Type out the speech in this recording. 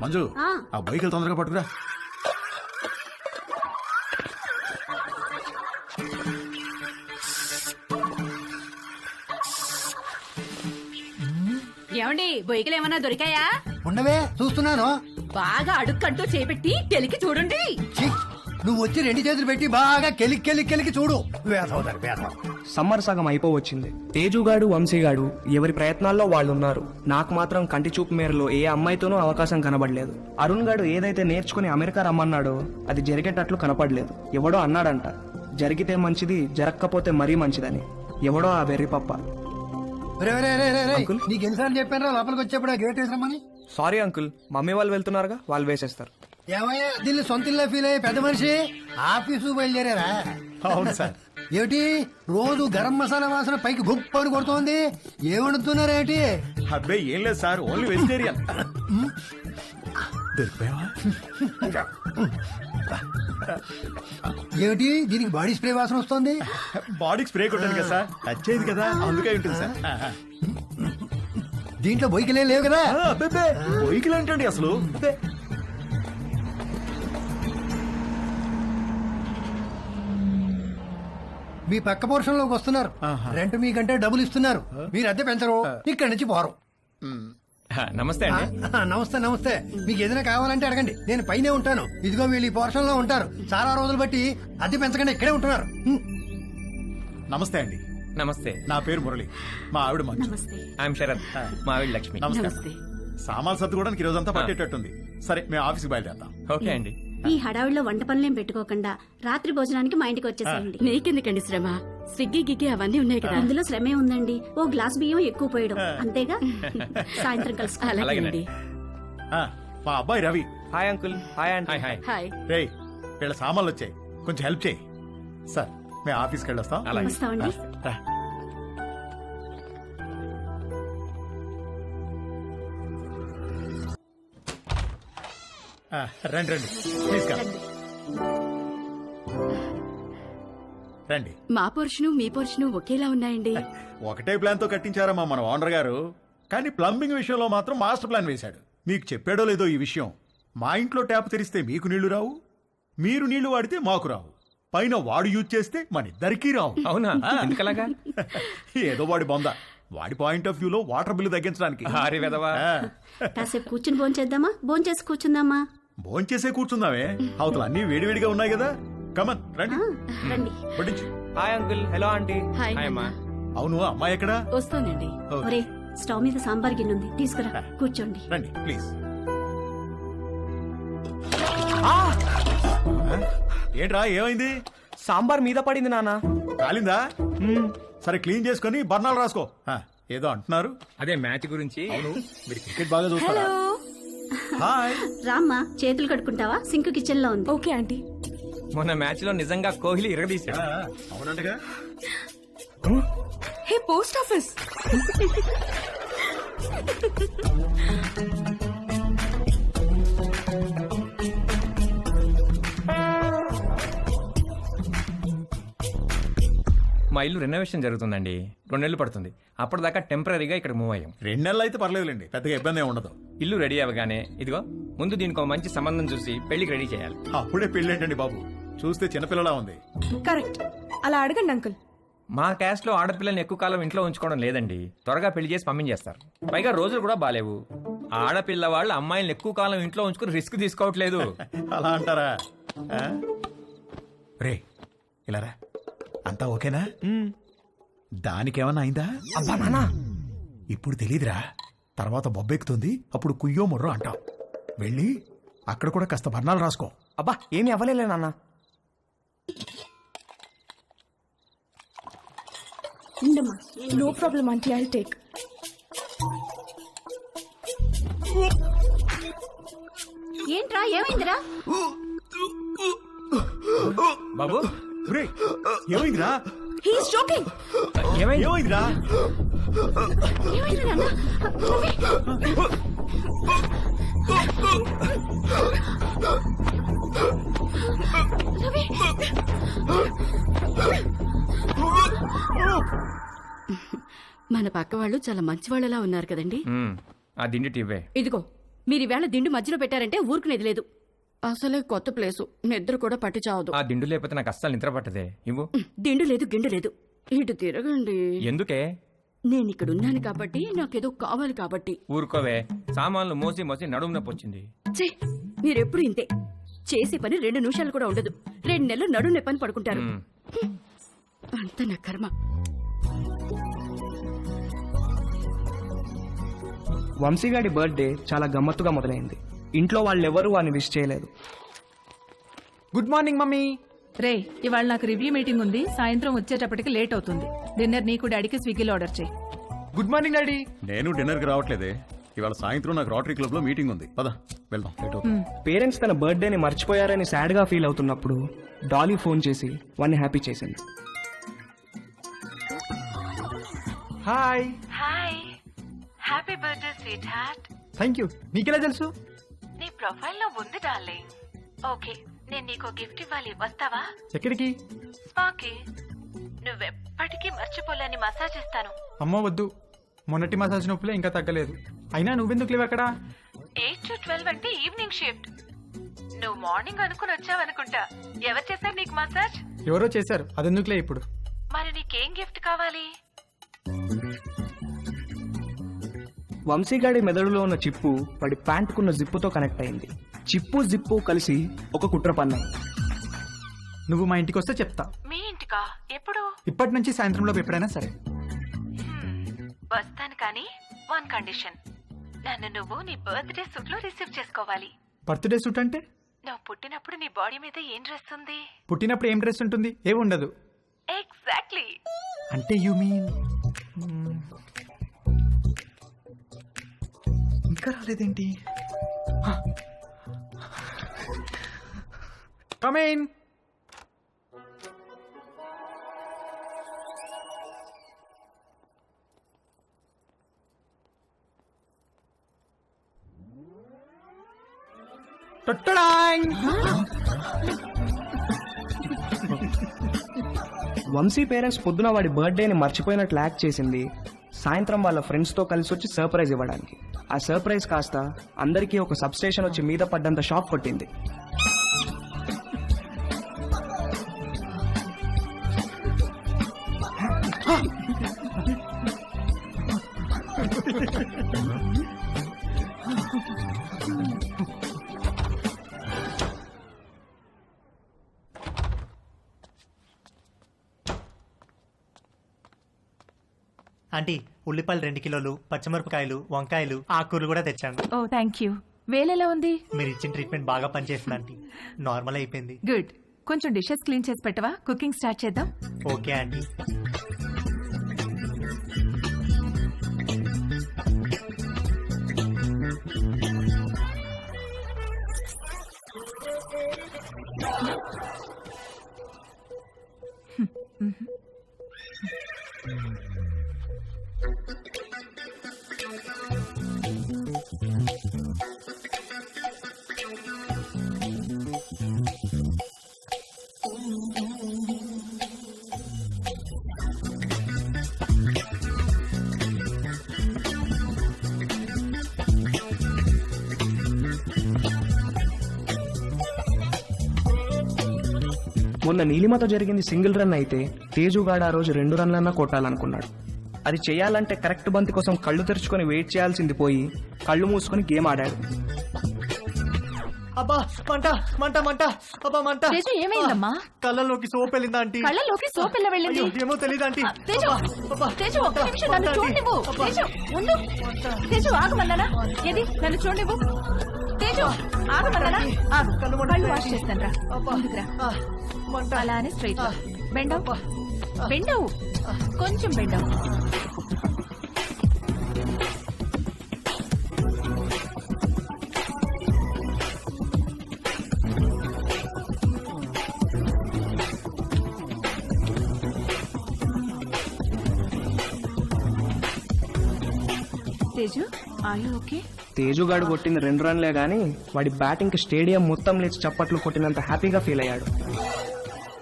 మంజు ఆ బైక్ తొందరగా పట్టుకురా. ఏమండి బొయ్యకలు ఏమన్నా దొరికాయా? ఉండవే చూస్తున్నాను. బాగా అడుక్కంటూ చేపెట్టి కెలికి చూడండి. ఛీ, నువ్వు వచ్చి 2 చేతులు పెట్టి బాగా కెలికి చూడు. వేసవుతారు వేసవ. సమ్మర్ సగం అయిపోవచ్చింది. తేజుగాడు వంశీగాడు ఎవరి ప్రయత్నాల్లో వాళ్ళున్నారు. నాకు మాత్రం కంటి చూపు మేరలో ఏ అమ్మాయితోనూ అవకాశం కనబడలేదు. అరుణ్ గాడు ఏదైతే నేర్చుకుని అమెరికా రమ్మన్నాడో అది జరిగేటట్లు కనపడలేదు. ఎవడో అన్నాడంట, జరిగితే మంచిది, జరగకపోతే మరీ మంచిదని. ఎవడో ఆ వెర్రి పప్ప. నీకు ఎన్నిసార్లు చెప్పాను లోపలికి వచ్చేప్పుడు గేట్ వేసామని. సారీ అంకుల్, మమ్మీ వాళ్ళు వెళ్తున్నారుగా, వాళ్ళు వేసేస్తారు. ఏమయ్యా దీన్ని సొంత ఇల్లు ఫీల్ అయ్యే పెద్ద మనిషి ఆఫీసు బయలుదేరారా? అవును సార్. ఏమిటి రోజు గరం మసాలా వాసన పైకి గుప్ప అని కొడుతోంది? ఏమడుతున్నారేమిటి? అబ్బాయి ఏం లేదు సార్, ఓన్లీ వెజిటేరియన్. దొరికిపోయావా? ఏమిటి దీనికి బాడీ స్ప్రే వాసన వస్తుంది? బాడీకి స్ప్రే కొట్టాను కదా సార్, టచ్ అయింది కదా అందుకే ఉంటుంది సార్. దీంట్లో బొయ్యికలే లేవు కదా? బొయ్యికలు ఏంటండి అసలు? మీ పక్క పోర్షన్ లోకి వస్తున్నారు. రెంట్ మీకంటే డబ్బులు ఇస్తున్నారు. మీరు అద్దె పెంచరు, ఇక్కడి నుంచి పోరు. నమస్తే అండి. నమస్తే నమస్తే. మీకు ఏదైనా కావాలంటే అడగండి, నేను పైనే ఉంటాను. ఇదిగో వీళ్ళు ఈ పోర్షన్ లో ఉంటారు. చాలా రోజులు బట్టి అద్దె పెంచకుండా ఇక్కడే ఉంటున్నారు. నమస్తే అండి. నమస్తే. నా పేరు మురళి, మా ఆవిడ మంజు. ఐఎమ్ శరత్, మా ఆవిడ లక్ష్మి. నమస్తే. సామాన్ సర్దుకోవడానికి ఈ రోజంతా పట్టేటట్టుంది. సరే మేము ఆఫీస్కి బయలుదేరుతాం. ఓకే అండి. ఈ హడావిడిలో వంట పనులేం పెట్టుకోకుండా రాత్రి భోజనానికి మా ఇంటికి వచ్చేసేయండి. నీకెందుకండి శ్రమ? స్విగ్గీ గిగ్గి అవన్నీ ఉన్నాయి కదా. అందులో శ్రమే ఉందండి. ఓ గ్లాస్ బియ్యం ఎక్కువ పోయడం అంతేగా. సాయంత్రం కలుసు. అలాగేనండి. మా అబ్బాయి Ravi. Hi uncle. Hi aunty. Hi. Hi. రేయ్ వీళ్ళ సామాన్లు వచ్చాయి, కొంచెం హెల్ప్ చేయి. సార్ మేము ఆఫీస్కి వెళ్ళొస్తాం. వస్తామండి. రా. రండి రండి తీసుకెళ్ళ రండి. మా పోర్షను మీ పోర్షను ఒకేలా ఉన్నాయండి. ఒకటే ప్లాన్ తో కట్టించారమ్మా మన ఓనర్ గారు, కానీ ప్లంబింగ్ విషయంలో మాత్రం మాస్టర్ ప్లాన్ వేశాడు. మీకు చెప్పాడో లేదో ఈ విషయం, మా ఇంట్లో ట్యాప్ తెరిస్తే మీకు నీళ్లు రావు, మీరు నీళ్లు వాడితే మాకు రావు, పైన వాడు యూజ్ చేస్తే మన ఇద్దరికీ రావు. అవునా? ఎందుకలాగా? ఏదో వాడి బొంద, వాడి పాయింట్ ఆఫ్ వ్యూలో వాటర్ బిల్లు తగ్గించడానికి. హారి వెదవా. కాసేపు కూర్చుని భోంచేద్దామా? భోంచేసి కూర్చుందామా? భోంచేసే కూర్చుందామే, అవతల అన్ని వేడివేడిగా ఉన్నాయి కదా. కమన్ రండి రండి. వడ్డించు. Hi uncle. Hello aunty. Hi. Hi అమ్మా. అవును అమ్మాయి ఎక్కడా? వస్తానండి. ఓకే. ఒరే స్టవ్ మీద సాంబార్ గిన్నె ఉంది, తీసుకురా. కూర్చోండి. రండి ప్లీజ్. ఏంట్రా ఏమైంది? సాంబార్ మీద పడింది నాన్న. కాలిందా? సరే క్లీన్ చేసుకుని బర్ణాలు రాసుకో. ఏదో అంటున్నారు. అదే మ్యాచ్ గురించి. అవును మీరు క్రికెట్ బాగా చూస్తారా? హాయ్. రామ్మా, చేతులు కడుక్కుంటావా? సింక్ కిచెన్ లో ఉంది. Okay aunty. మొన్న మ్యాచ్ లో నిజంగా కోహ్లీ ఇరగదీశాడు. అవునంటగా. Hey post office. మా ఇల్లు రెనోవేషన్ జరుగుతుందండి, 2 నెలలు పడుతుంది. అప్పటిదాకా టెంపరీగా ఇక్కడ మూవ్ అయ్యాం. 2 నెలలు అయితే పర్లేదులేండి, పెద్దగా ఇబ్బంది ఏమి ఉండదు. ఇల్లు రెడీ అవ్వగానే ఇదిగో ముందు దీనికి ఒక మంచి సంబంధం చూసి పెళ్లికి రెడీ చేయాలి. అప్పుడే పెళ్ళేంటండి బాబు, చూస్తే చిన్నపిల్లలా ఉంది. కరెక్ట్, అలా అడగండి అంకుల్. మా క్యాస్ట్ లో ఆడపిల్లని ఎక్కువ కాలం ఇంట్లో ఉంచుకోవడం లేదండి, త్వరగా పెళ్లి చేసి పంపించేస్తారు. పైగా రోజులు కూడా బాలేవు. ఆడపిల్ల వాళ్ళు అమ్మాయిలను ఎక్కువ కాలం ఇంట్లో ఉంచుకుని రిస్క్ తీసుకోవట్లేదు. అలా అంటారా? రే ఇలా రా, అంతా ఓకేనా? దానికేమన్నా అయిందా? అబ్బా నాన్న, ఇప్పుడు తెలీదురా, తర్వాత బొబ్బెక్కుతుంది, అప్పుడు కుయ్యో ముర్రో అంటాం. వెళ్ళి అక్కడ కూడా కాస్త బర్ణాలు రాసుకో. అబ్బా ఏమీ అవ్వలేలే నాన్న. No problem aunty, I take. ఏంట్రా ఏమైందిరా? బాబు రే ఏమైందిరా? He is joking. ఏమైందిరా? ఏమైంది నాన్న? రవి. మన పక్క వాళ్ళు చాలా మంచి వాళ్ళలా ఉన్నారు కదండి. ఆ దిండి టివ్వే. ఇదిగో మీరు ఈవేళ దిండు మధ్యలో పెట్టారంటే ఊరుకునేది లేదు. అసలే కొత్త ప్లేసు, నిద్ర కూడా పట్టి చావదు. ఆ దిండు లేకపోతే నాకు అస్సలు నిద్ర పట్టదే. ఇవ్వు. దిండు లేదు గిండు లేదు. ఇటు తిరగండి. ఎందుకే? నేను ఇక్కడ ఉన్నాను కాబట్టి, నాకేదో కావాలి కాబట్టి. ఊరుకోవే, సామాన్లు మోసి మోసి నడుము నొప్పి వచ్చింది. ఛీ, మీరెప్పుడు ఇంతే. చేసే పని 2 నిమిషాలు కూడా ఉండదు. 2 నెలలు నడుము నొప్పని పడుకుంటారు. అంత నా కర్మ. వంశీగాడి బర్త్డే చాలా గమ్మత్తుగా మొదలైంది. ఇంట్లో వాళ్ళెవరూ వాడిని విష్ చేయలేదు. Good morning mummy. రే, ఇవాళ నాకు రివ్యూ మీటింగ్ ఉంది. సాయంత్రం వచ్చేటప్పటికి లేట్ అవుతుంది. డిన్నర్ నీకు డాడీకి స్విగ్గీలో ఆర్డర్ చేయి. Good morning daddy. నేను డిన్నర్కి రావట్లేదే. ఇవాళ సాయంత్రం నాకు రోటరీ క్లబ్ లో మీటింగ్ ఉంది. పద వెళ్దాం. లేట్ అవుతుంది. పేరెంట్స్ తన బర్త్డేని మర్చిపోయారని సాడ్ గా ఫీల్ అవుతున్నప్పుడు డాలీ ఫోన్ చేసి వాడిని హ్యాపీ చేసింది. Hi. Hi, happy birthday sweet heart. Thank you. నీకెలా తెలుసు? నీ ప్రొఫైల్ లో ఉంది డార్లింగ్. ఓకే, నేను నీకు గిఫ్ట్ ఇవ్వాలి, వస్తావా? ఎక్కడికి? స్పాకి. నువ్వెప్పటికీ మర్చిపోలేని మసాజ్ ఇస్తాను. అమ్మో వద్దు, మొన్నటి మసాజ్ నొప్పులే ఇంకా తగ్గలేదు. అయినా నువ్వెందుకు లేవు అక్కడ? 8 to 12 అంటే ఈవినింగ్ షిఫ్ట్. నువ్వు మార్నింగ్ అనుకుని వచ్చావనుకుంటా. ఎవరు చేశారు నీకు మసాజ్? ఎవరో చేశారు, అదెందుకులే ఇప్పుడు. మరి నీకేం గిఫ్ట్ కావాలి? వంశీగాడి మెదడులో ఉన్న చిప్పు వాడి ప్యాంటుకున్న జిప్పుతో కనెక్ట్ అయింది. చిప్పు జిప్పు కలిసి ఒక కుట్ర పన్నాయి. నువ్వు మా ఇంటికి వస్తే చెప్తా. మీ ఇంటికా? ఎప్పుడు? ఇప్పటి నుంచి సాయంత్రంలోపు ఎప్పుడైనా సరే. వస్తాను, కానీ 1 కండిషన్. నన్ను నువ్వు నీ బర్త్డే సూట్ లో రిసీవ్ చేసుకోవాలి. బర్త్డే సూట్ అంటే? నువ్వు పుట్టినప్పుడు నీ బాడీ మీద ఏం డ్రెస్ ఉంది? పుట్టినప్పుడు ఏం డ్రెస్ ఉంటుంది? ఏమి ఉండదు. ఎగ్జాక్ట్లీ. అంటే యు మీన్ ఇంకా రాలేదేంటి? Come in. వంశీ పేరెంట్స్ పొద్దున వాడి బర్త్డేని మర్చిపోయినట్లు యాక్ట్ చేసింది. సాయంత్రం వాళ్ళ ఫ్రెండ్స్ తో కలిసి వచ్చి సర్ప్రైజ్ ఇవ్వడానికి. ఆ సర్ప్రైజ్ కాస్త అందరికీ ఒక సబ్ స్టేషన్ వచ్చి మీద పడ్డంత షాక్ కొట్టింది. ఆంటీ, ఉల్లిపాయలు 2 కిలోలు, పచ్చిమిరపకాయలు, వంకాయలు, ఆకుకూరలు కూడా తెచ్చాను. ఓ థ్యాంక్ యూ. వేలెలా ఉంది? మీరు ఇచ్చిన ట్రీట్మెంట్ బాగా పనిచేస్తుంది ఆంటీ. నార్మల్ అయిపోయింది. గుడ్. కొంచెం డిషెస్ క్లీన్ చేసి పెట్టవా? కుకింగ్ స్టార్ట్ చేద్దాం. Okay aunty. మొన్న నీలిమతో జరిగింది సింగిల్ రన్ అయితే తేజుగాడు ఆ రోజు 2 రన్లన్నా కొట్టాలనుకున్నాడు. అది చేయాలంటే కరెక్ట్ బంతి కోసం కళ్ళు తెరుచుకొని వెయిట్ చేయాల్సింది పోయి కళ్ళు మూసుకొని గేమ్ ఆడాడు. అబ్బా మంట మంట మంట, అబ్బా మంట. తేజు, ఏమైందమ్మా? కళ్ళలోకి సోప్ వెళ్ళిందా ఆంటీ? కళ్ళలోకి సోప్ ఎలా వెళ్ళింది? అయ్యో, ఏమో తెలీదు ఆంటీ. తేజు, తేజు, ఒక్క నిమిషం నన్ను చూడనివ్వు. తేజు, ఉండు. తేజు, ఆగమన్నానా? ఏది, నన్ను చూడనివ్వు. తేజు, ఆగమన్నానా? ఆగు. కళ్ళు వాష్ చేస్తాను రా. ముందుకురా. అలానే స్ట్రైట్. బెండవు, బెండవు, కొంచెం బెండవు. Teju, are you okay? తేజుగాడు కొట్టిన 2 రన్లే గాని వాడి బ్యాటింగ్ కి స్టేడియం మొత్తం లేచి చప్పట్లు కొట్టినంత హ్యాపీగా ఫీల్ అయ్యాడు.